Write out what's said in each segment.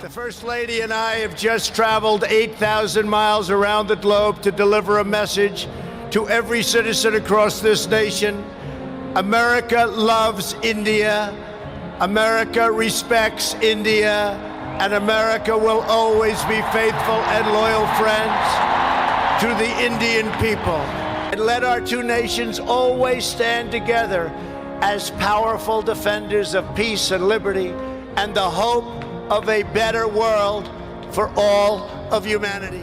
The First Lady and I have just traveled 8,000 miles around the globe to deliver a message to every citizen across this nation. America loves India. America respects India. And America will always be faithful and loyal friends to the Indian people. And let our two nations always stand together as powerful defenders of peace and liberty and the hope of a better world for all of humanity.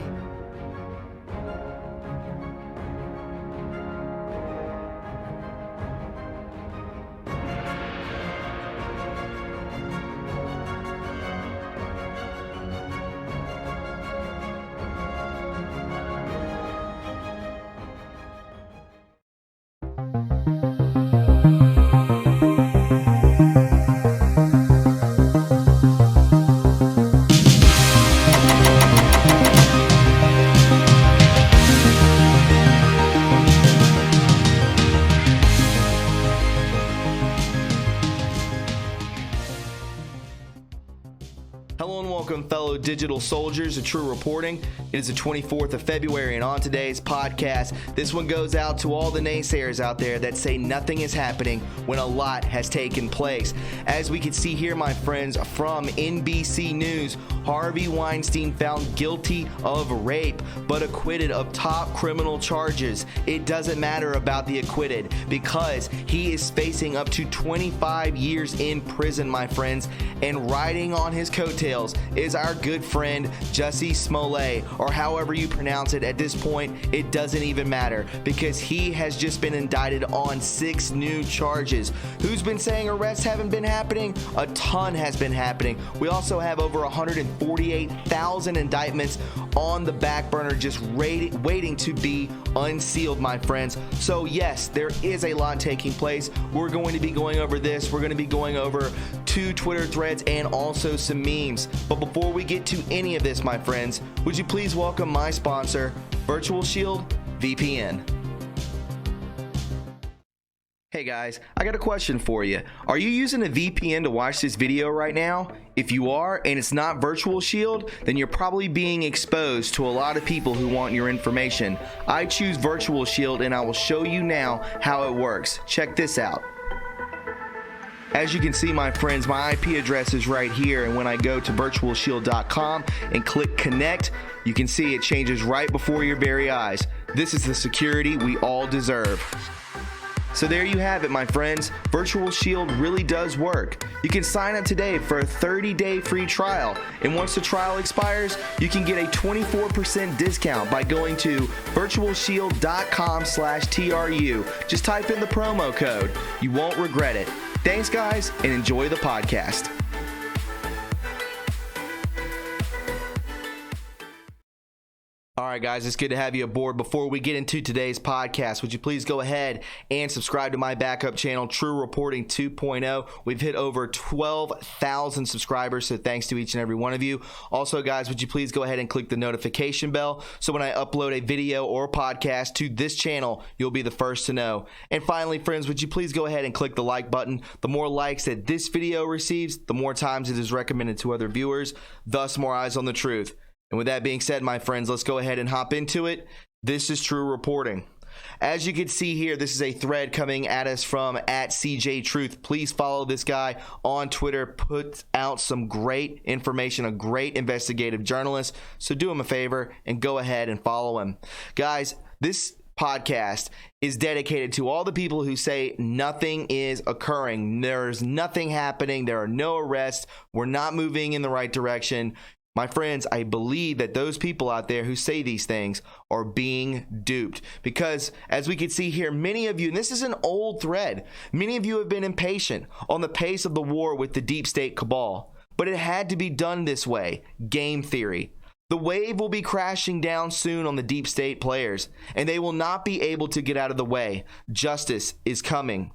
Hello and welcome, fellow digital soldiers of True Reporting. It is the 24th of February, and on today's podcast, this one goes out to all the naysayers out there that say nothing is happening when a lot has taken place. As we can see here, my friends, from NBC News, Harvey Weinstein found guilty of rape, but acquitted of top criminal charges. It doesn't matter about the acquitted, because he is facing up to 25 years in prison, my friends, and riding on his coattails is our good friend Jussie Smollett, or however you pronounce it. At this point, it doesn't even matter, because he has just been indicted on 6 new charges. Who's been saying arrests haven't been happening? A ton has been happening. We also have over 148,000 indictments on the back burner just waiting to be unsealed, my friends. So yes, there is a lot taking place. We're going to be going over this. We're going to be going over 2 Twitter threads and also some memes. But before we get to any of this, my friends, would you please welcome my sponsor, Virtual Shield VPN. Hey guys, I got a question for you. Are you using a VPN to watch this video right now? If you are, and it's not Virtual Shield, then you're probably being exposed to a lot of people who want your information. I choose Virtual Shield, and I will show you now how it works. Check this out. As you can see, my friends, my IP address is right here, and when I go to virtualshield.com and click connect, you can see it changes right before your very eyes. This is the security we all deserve. So there you have it, my friends. Virtual Shield really does work. You can sign up today for a 30-day free trial, and once the trial expires, you can get a 24% discount by going to virtualshield.com/TRU. Just type in the promo code. You won't regret it. Thanks, guys, and enjoy the podcast. All right, guys, it's good to have you aboard. Before we get into today's podcast, would you please go ahead and subscribe to my backup channel, True Reporting 2.0. We've hit over 12,000 subscribers, so thanks to each and every one of you. Also, guys, would you please go ahead and click the notification bell so when I upload a video or podcast to this channel, you'll be the first to know. And finally, friends, would you please go ahead and click the like button. The more likes that this video receives, the more times it is recommended to other viewers, thus more eyes on the truth. And with that being said, my friends, let's go ahead and hop into it. This is True Reporting. As you can see here, this is a thread coming at us from @CJTruth. Please follow this guy on Twitter. Puts out some great information, a great investigative journalist. So do him a favor and go ahead and follow him. Guys, this podcast is dedicated to all the people who say nothing is occurring. There's nothing happening. There are no arrests. We're not moving in the right direction. My friends, I believe that those people out there who say these things are being duped, because as we can see here, many of you, and this is an old thread, many of you have been impatient on the pace of the war with the deep state cabal, but it had to be done this way. Game theory. The wave will be crashing down soon on the deep state players, and they will not be able to get out of the way. Justice is coming.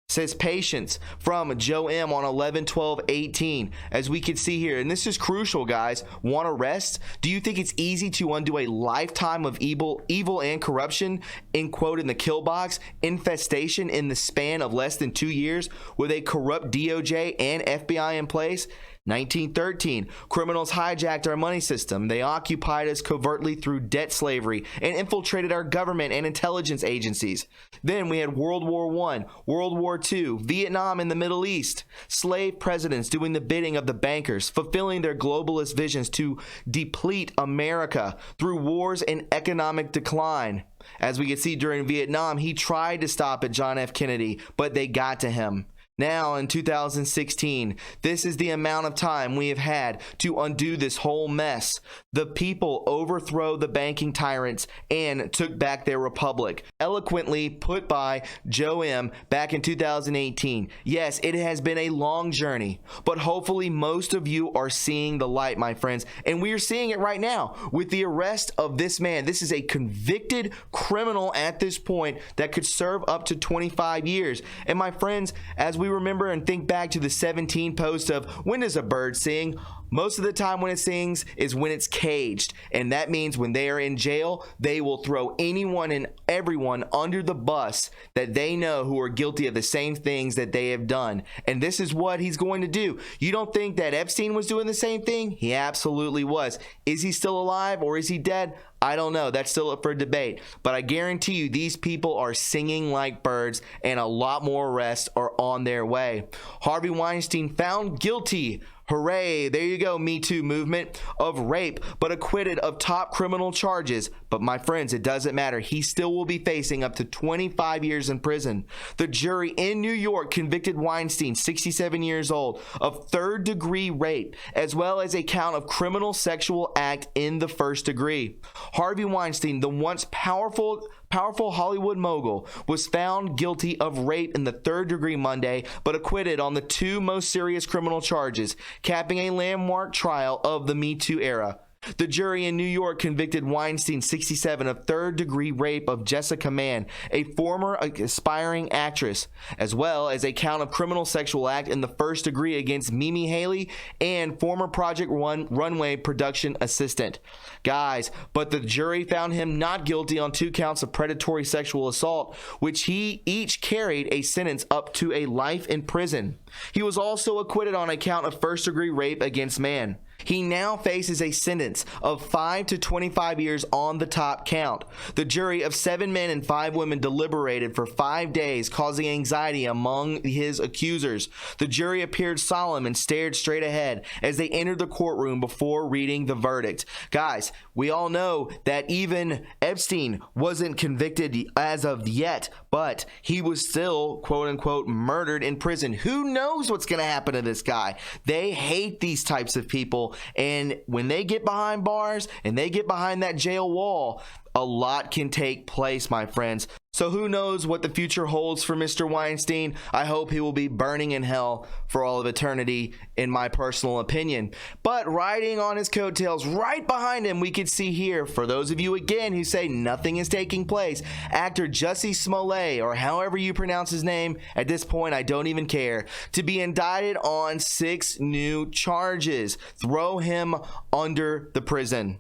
Says patience from Joe M on 11/12/18. As we can see here, and this is crucial, guys. Want arrest? Do you think it's easy to undo a lifetime of evil and corruption, in quote, in the kill box, infestation in the span of less than 2 years with a corrupt DOJ and FBI in place? 1913, criminals hijacked our money system. They occupied us covertly through debt slavery and infiltrated our government and intelligence agencies. Then we had World War I, World War II, Vietnam in the Middle East, slave presidents doing the bidding of the bankers, fulfilling their globalist visions to deplete America through wars and economic decline. As we can see during Vietnam, he tried to stop at John F. Kennedy, but they got to him. Now in 2016, this is the amount of time we have had to undo this whole mess. The people overthrow the banking tyrants and took back their republic. Eloquently put by Joe M. back in 2018. Yes, it has been a long journey, but hopefully most of you are seeing the light, my friends. And we are seeing it right now with the arrest of this man. This is a convicted criminal at this point that could serve up to 25 years. And my friends, as we remember and think back to the 17 post of when does a bird sing? Most of the time when it sings is when it's caged, and that means when they are in jail, they will throw anyone and everyone under the bus that they know who are guilty of the same things that they have done. And this is what he's going to do. You don't think that Epstein was doing the same thing? He absolutely was. Is he still alive or is he dead? I don't know. That's still up for debate. But I guarantee you these people are singing like birds, and a lot more arrests are on their way. Harvey Weinstein found guilty. Hooray, there you go, Me Too movement, of rape, but acquitted of top criminal charges. But my friends, it doesn't matter. He still will be facing up to 25 years in prison. The jury in New York convicted Weinstein, 67 years old, of third-degree rape, as well as a count of criminal sexual act in the first degree. Harvey Weinstein, the once powerful Hollywood mogul, was found guilty of rape in the third degree Monday, but acquitted on the two most serious criminal charges, capping a landmark trial of the Me Too era. The jury in New York convicted Weinstein, 67, of third-degree rape of Jessica Mann, a former aspiring actress, as well as a count of criminal sexual act in the first degree against Mimi Haley and former Project Runway production assistant. Guys, but the jury found him not guilty on 2 counts of predatory sexual assault, which he each carried a sentence up to a life in prison. He was also acquitted on a count of first-degree rape against Mann. He now faces a sentence of 5 to 25 years on the top count. The jury of 7 men and 5 women deliberated for 5 days, causing anxiety among his accusers. The jury appeared solemn and stared straight ahead as they entered the courtroom before reading the verdict. Guys, we all know that even Epstein wasn't convicted as of yet, but he was still, quote unquote, murdered in prison. Who knows what's going to happen to this guy? They hate these types of people. And when they get behind bars and they get behind that jail wall, a lot can take place, my friends. So who knows what the future holds for Mr. Weinstein? I hope he will be burning in hell for all of eternity, in my personal opinion. But riding on his coattails, right behind him, we could see here, for those of you again who say nothing is taking place, actor Jussie Smollett, or however you pronounce his name, at this point I don't even care, to be indicted on 6 new charges. Throw him under the prison.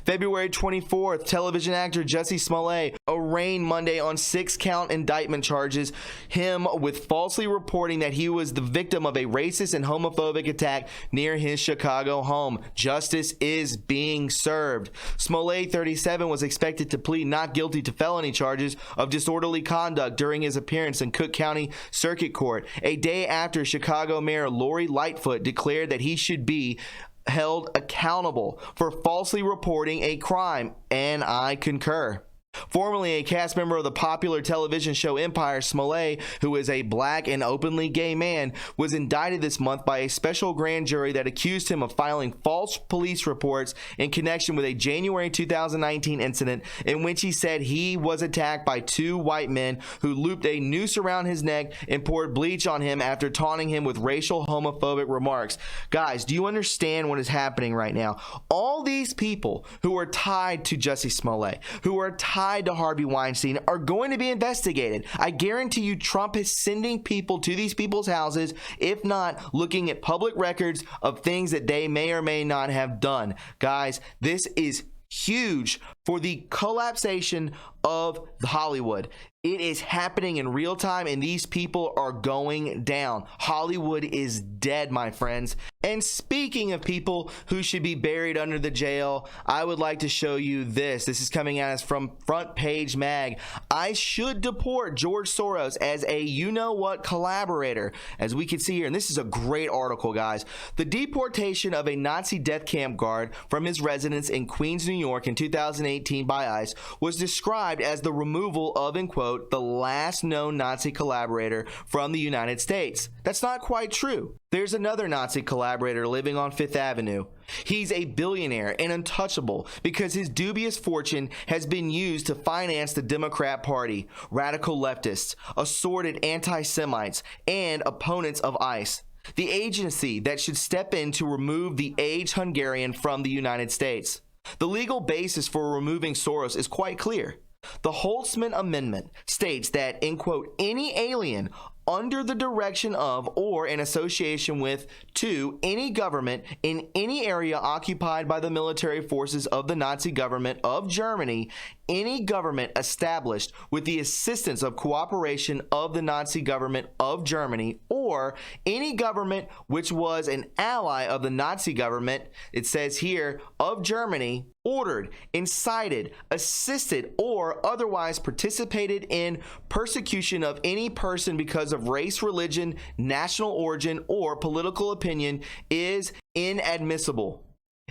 February 24th, television actor Jussie Smollett arraigned Monday on 6-count indictment charges, him with falsely reporting that he was the victim of a racist and homophobic attack near his Chicago home. Justice is being served. Smollett, 37, was expected to plead not guilty to felony charges of disorderly conduct during his appearance in Cook County Circuit Court, a day after Chicago Mayor Lori Lightfoot declared that he should be held accountable for falsely reporting a crime, and I concur. Formerly a cast member of the popular television show Empire, Smollett, who is a black and openly gay man, was indicted this month by a special grand jury that accused him of filing false police reports in connection with a January 2019 incident in which he said he was attacked by 2 white men who looped a noose around his neck and poured bleach on him after taunting him with racial homophobic remarks. Guys, do you understand what is happening right now? All these people who are tied to Jussie Smollett, who are tied to Harvey Weinstein, are going to be investigated. I guarantee you Trump is sending people to these people's houses, if not looking at public records of things that they may or may not have done. Guys, this is huge for the collapsation of Hollywood. It is happening in real time, and these people are going down. Hollywood is dead, my friends. And speaking of people who should be buried under the jail, I would like to show you this. This is coming at us from Front Page Mag. I should deport George Soros as a you-know-what collaborator. As we can see here, and this is a great article, guys. The deportation of a Nazi death camp guard from his residence in Queens, New York in 2018 by ICE was described as the removal of, in quote, the last known Nazi collaborator from the United States. That's not quite true. There's another Nazi collaborator living on Fifth Avenue. He's a billionaire and untouchable because his dubious fortune has been used to finance the Democrat Party, radical leftists, assorted anti-Semites, and opponents of ICE, the agency that should step in to remove the aged Hungarian from the United States. The legal basis for removing Soros is quite clear. The Holtzman Amendment states that, in quote, any alien under the direction of or in association with to any government in any area occupied by the military forces of the Nazi government of Germany, any government established with the assistance of cooperation of the Nazi government of Germany, or any government which was an ally of the Nazi government, it says here, of Germany, ordered, incited, assisted, or otherwise participated in persecution of any person because of race, religion, national origin, or political opinion is inadmissible.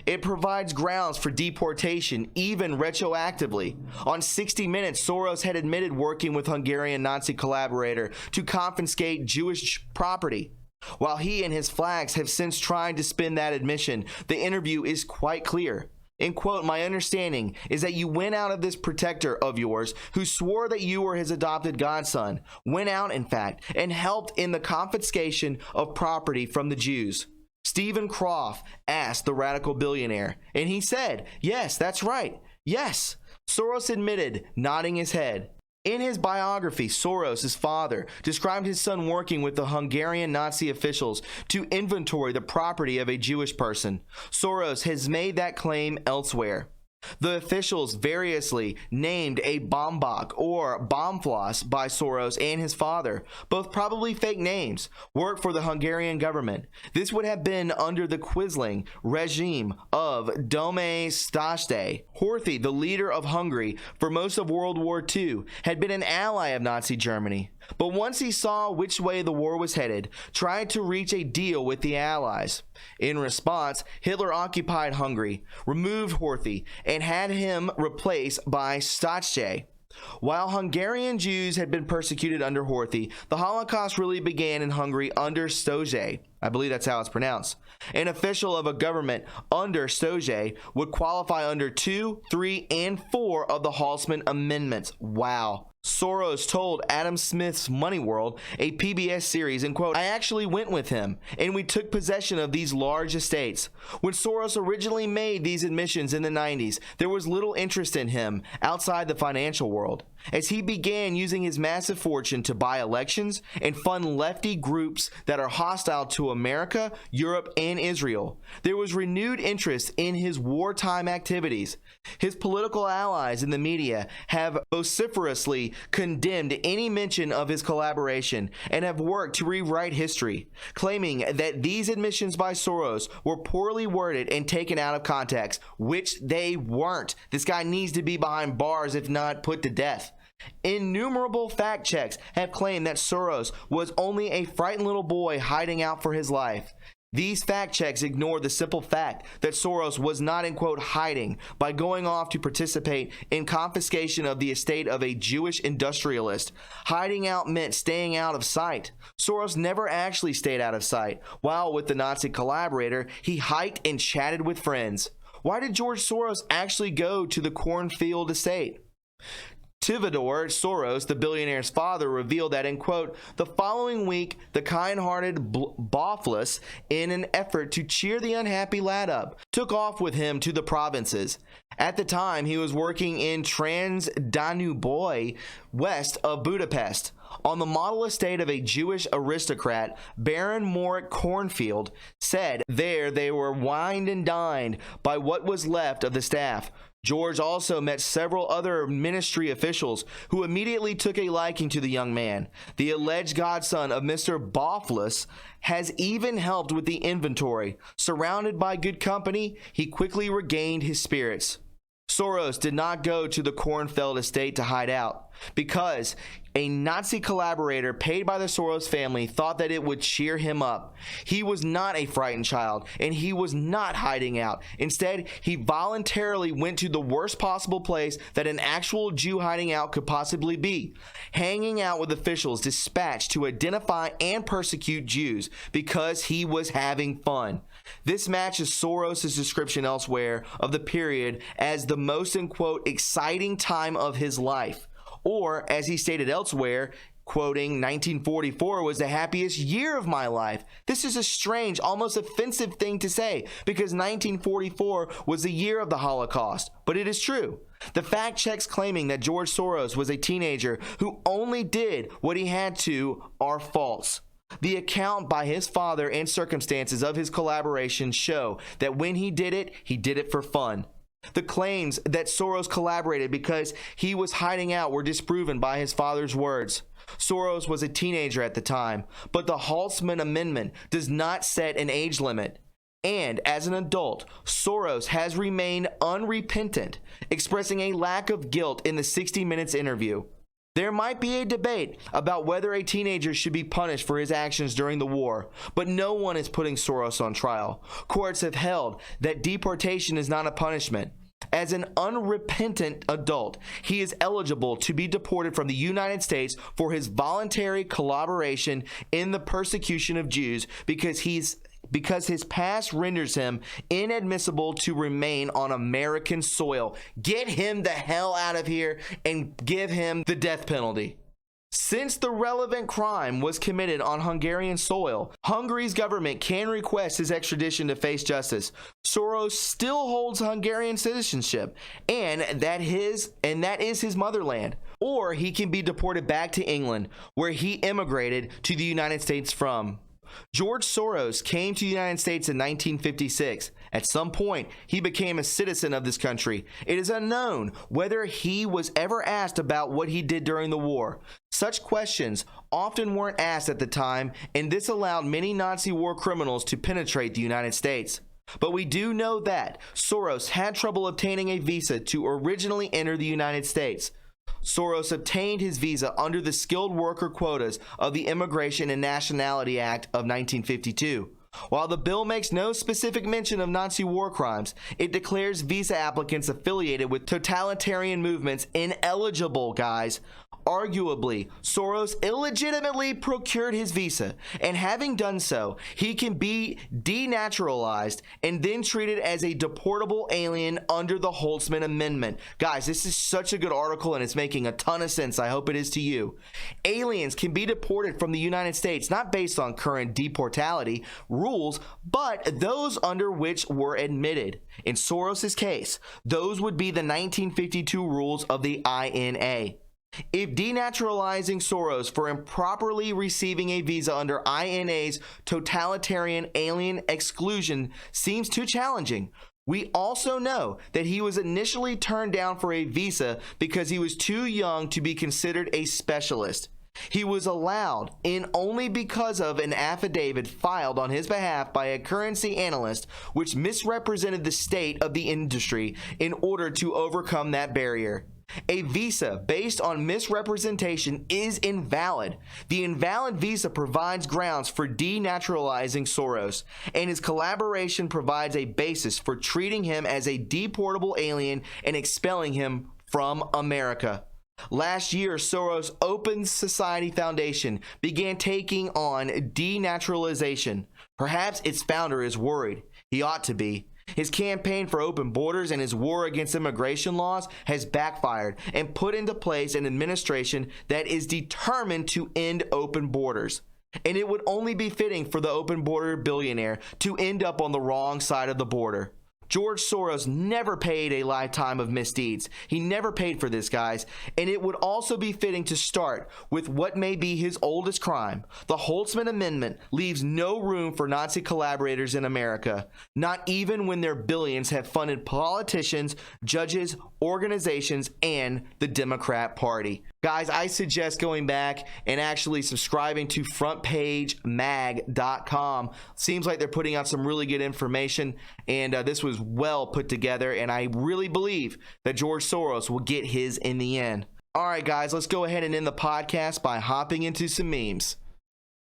It provides grounds for deportation, even retroactively. On 60 Minutes, Soros had admitted working with Hungarian Nazi collaborator to confiscate Jewish property. While he and his flags have since tried to spin that admission, the interview is quite clear. In quote, my understanding is that you went out of this protector of yours who swore that you were his adopted godson, went out, in fact, and helped in the confiscation of property from the Jews. Stephen Croft asked the radical billionaire, and he said, yes, that's right. Yes. Soros admitted, nodding his head. In his biography, Soros, his father, described his son working with the Hungarian Nazi officials to inventory the property of a Jewish person. Soros has made that claim elsewhere. The officials variously named a Bombach or Bombfloss by Soros and his father, both probably fake names, worked for the Hungarian government. This would have been under the Quisling regime of Dome Staste. Horthy, the leader of Hungary for most of World War II, had been an ally of Nazi Germany. But once he saw which way the war was headed, tried to reach a deal with the Allies. In response, Hitler occupied Hungary, removed Horthy, and had him replaced by Stace. While Hungarian Jews had been persecuted under Horthy, the Holocaust really began in Hungary under Stoje. I believe that's how it's pronounced. An official of a government under Stoje would qualify under 2, 3, and 4 of the Holtzman Amendments. Wow. Soros told Adam Smith's Money World, a PBS series, and quote, I actually went with him, and we took possession of these large estates. When Soros originally made these admissions in the 90s, there was little interest in him outside the financial world. As he began using his massive fortune to buy elections and fund lefty groups that are hostile to America, Europe, and Israel, there was renewed interest in his wartime activities. His political allies in the media have vociferously condemned any mention of his collaboration and have worked to rewrite history, claiming that these admissions by Soros were poorly worded and taken out of context, which they weren't. This guy needs to be behind bars, if not put to death. Innumerable fact checks have claimed that Soros was only a frightened little boy hiding out for his life. These fact checks ignore the simple fact that Soros was not, in quote, hiding by going off to participate in confiscation of the estate of a Jewish industrialist. Hiding out meant staying out of sight. Soros never actually stayed out of sight. While with the Nazi collaborator, he hiked and chatted with friends. Why did George Soros actually go to the cornfield estate? Tivador Soros, the billionaire's father, revealed that, in quote, the following week, the kind-hearted Boflis, in an effort to cheer the unhappy lad up, took off with him to the provinces. At the time, he was working in Trans-Danube, west of Budapest, on the model estate of a Jewish aristocrat. Baron Moritz Cornfield said there they were wined and dined by what was left of the staff. George also met several other ministry officials who immediately took a liking to the young man. The alleged godson of Mr. Bothless has even helped with the inventory. Surrounded by good company, he quickly regained his spirits. Soros did not go to the Kornfeld estate to hide out because a Nazi collaborator paid by the Soros family thought that it would cheer him up. He was not a frightened child, and he was not hiding out. Instead, he voluntarily went to the worst possible place that an actual Jew hiding out could possibly be, hanging out with officials dispatched to identify and persecute Jews because he was having fun. This matches Soros' description elsewhere of the period as the most, in quote, exciting time of his life. Or, as he stated elsewhere, quoting, 1944 was the happiest year of my life. This is a strange, almost offensive thing to say because 1944 was the year of the Holocaust, but it is true. The fact checks claiming that George Soros was a teenager who only did what he had to are false. The account by his father and circumstances of his collaboration show that when he did it for fun. The claims that Soros collaborated because he was hiding out were disproven by his father's words. Soros was a teenager at the time, but the Holtzman Amendment does not set an age limit. And as an adult, Soros has remained unrepentant, expressing a lack of guilt in the 60 Minutes interview. There might be a debate about whether a teenager should be punished for his actions during the war, but no one is putting Soros on trial. Courts have held that deportation is not a punishment. As an unrepentant adult, he is eligible to be deported from the United States for his voluntary collaboration in the persecution of Jews because his past renders him inadmissible to remain on American soil. Get him the hell out of here and give him the death penalty. Since the relevant crime was committed on Hungarian soil, Hungary's government can request his extradition to face justice. Soros still holds Hungarian citizenship, and that is his motherland. Or he can be deported back to England, where he immigrated to the United States from. George Soros came to the United States in 1956. At some point, he became a citizen of this country. It is unknown whether he was ever asked about what he did during the war. Such questions often weren't asked at the time, and this allowed many Nazi war criminals to penetrate the United States. But we do know that Soros had trouble obtaining a visa to originally enter the United States. Soros obtained his visa under the skilled worker quotas of the Immigration and Nationality Act of 1952. While the bill makes no specific mention of Nazi war crimes, it declares visa applicants affiliated with totalitarian movements ineligible, guys. Arguably, Soros illegitimately procured his visa, and having done so, he can be denaturalized and then treated as a deportable alien under the Holtzman Amendment. Guys, this is such a good article and it's making a ton of sense. I hope it is to you. Aliens can be deported from the United States not based on current deportality rules, but those under which were admitted. In Soros's case, those would be the 1952 rules of the INA. If denaturalizing Soros for improperly receiving a visa under INA's totalitarian alien exclusion seems too challenging, we also know that he was initially turned down for a visa because he was too young to be considered a specialist. He was allowed in only because of an affidavit filed on his behalf by a currency analyst which misrepresented the state of the industry in order to overcome that barrier. A visa based on misrepresentation is invalid. The invalid visa provides grounds for denaturalizing Soros, and his collaboration provides a basis for treating him as a deportable alien and expelling him from America. Last year, Soros' Open Society Foundation began taking on denaturalization. Perhaps its founder is worried. He ought to be. His campaign for open borders and his war against immigration laws has backfired and put into place an administration that is determined to end open borders. And it would only be fitting for the open border billionaire to end up on the wrong side of the border. George Soros never paid a lifetime of misdeeds. He never paid for this, guys. And it would also be fitting to start with what may be his oldest crime. The Holtzman Amendment leaves no room for Nazi collaborators in America, not even when their billions have funded politicians, judges, organizations, and the Democrat Party. Guys, I suggest going back and actually subscribing to frontpagemag.com. Seems like they're putting out some really good information, and this was well put together, and I really believe that George Soros will get his in the end. All right, guys, let's go ahead and end the podcast by hopping into some memes.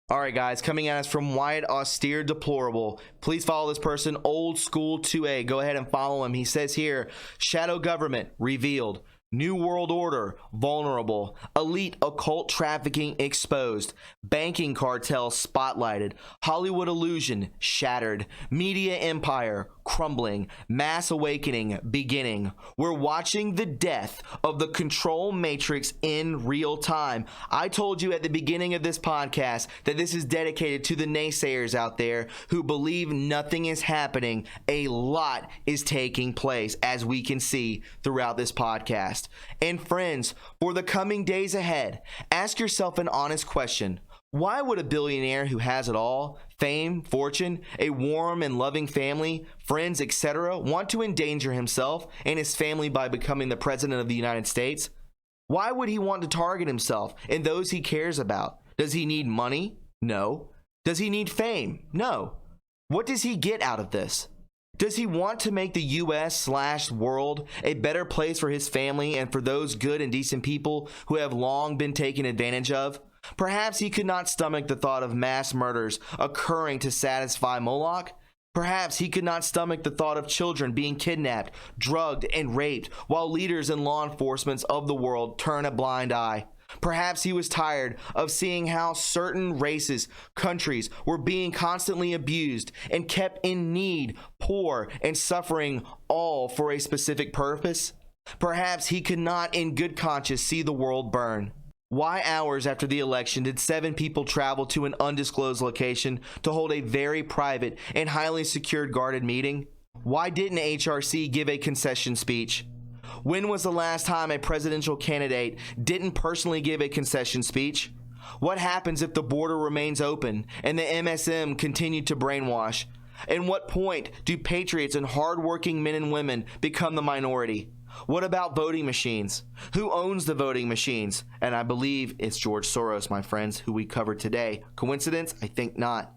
All right, guys, coming at us from Wyatt Austere Deplorable. Please follow this person, Old School 2A. Go ahead and follow him. He says here, shadow government revealed. New World Order vulnerable. Elite occult trafficking exposed. Banking cartel spotlighted. Hollywood illusion shattered. Media empire crumbling. Mass awakening beginning. We're watching the death of the control matrix in real time. I told you at the beginning of this podcast that this is dedicated to the naysayers out there who believe nothing is happening. A lot is taking place, as we can see throughout this podcast. And friends, for the coming days ahead, ask yourself an honest question. Why would a billionaire who has it all, fame, fortune, a warm and loving family, friends, etc., want to endanger himself and his family by becoming the president of the United States? Why would he want to target himself and those he cares about? Does he need money? No. Does he need fame? No. What does he get out of this? Does he want to make the US/world a better place for his family and for those good and decent people who have long been taken advantage of? Perhaps he could not stomach the thought of mass murders occurring to satisfy Moloch. Perhaps he could not stomach the thought of children being kidnapped, drugged, and raped while leaders and law enforcement of the world turn a blind eye. Perhaps he was tired of seeing how certain races, countries were being constantly abused and kept in need, poor, and suffering, all for a specific purpose. Perhaps he could not in good conscience see the world burn. Why hours after the election did 7 people travel to an undisclosed location to hold a very private and highly secured guarded meeting? Why didn't HRC give a concession speech? When was the last time a presidential candidate didn't personally give a concession speech? What happens if the border remains open and the MSM continue to brainwash? At what point do patriots and hardworking men and women become the minority? What about voting machines? Who owns the voting machines? And I believe it's George Soros, my friends, who we covered today. Coincidence? I think not.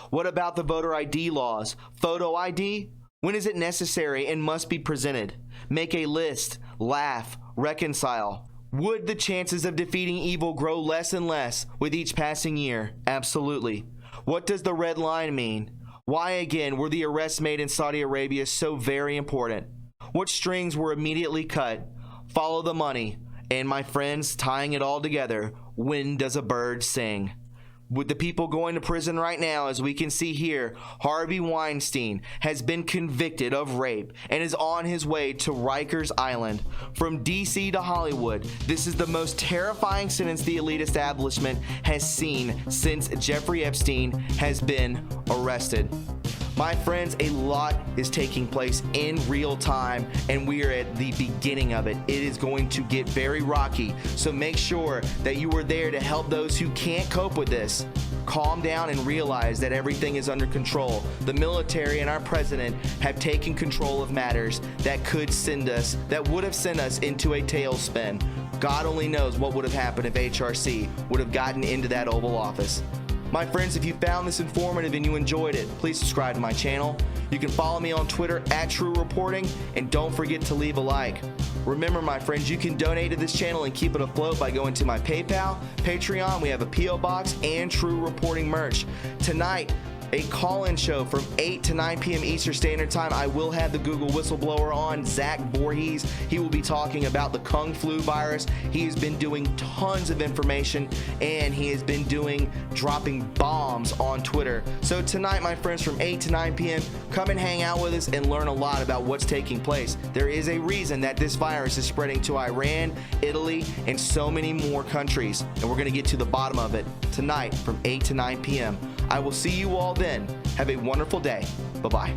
What about the voter ID laws? Photo ID? When is it necessary and must be presented? Make a list, laugh, reconcile. Would the chances of defeating evil grow less and less with each passing year? Absolutely. What does the red line mean? Why again were the arrests made in Saudi Arabia so very important? What strings were immediately cut? Follow the money. And my friends, tying it all together, when does a bird sing? With the people going to prison right now, as we can see here, Harvey Weinstein has been convicted of rape and is on his way to Rikers Island. From DC to Hollywood, this is the most terrifying sentence the elite establishment has seen since Jeffrey Epstein has been arrested. My friends, a lot is taking place in real time, and we are at the beginning of it. It is going to get very rocky, so make sure that you are there to help those who can't cope with this. Calm down and realize that everything is under control. The military and our president have taken control of matters that would have sent us into a tailspin. God only knows what would have happened if HRC would have gotten into that Oval Office. My friends, if you found this informative and you enjoyed it, please subscribe to my channel. You can follow me on Twitter at TRUreporting, and don't forget to leave a like. Remember, my friends, you can donate to this channel and keep it afloat by going to my PayPal, Patreon. We have a P.O. Box and True Reporting merch. Tonight, a call-in show from 8 to 9 p.m. Eastern Standard Time. I will have the Google whistleblower on, Zach Voorhees. He will be talking about the Kung Flu virus. He has been doing tons of information, and he has been dropping bombs on Twitter. So tonight, my friends, from 8 to 9 p.m., come and hang out with us and learn a lot about what's taking place. There is a reason that this virus is spreading to Iran, Italy, and so many more countries, and we're going to get to the bottom of it tonight from 8 to 9 p.m. I will see you all then. Have a wonderful day. Bye-bye.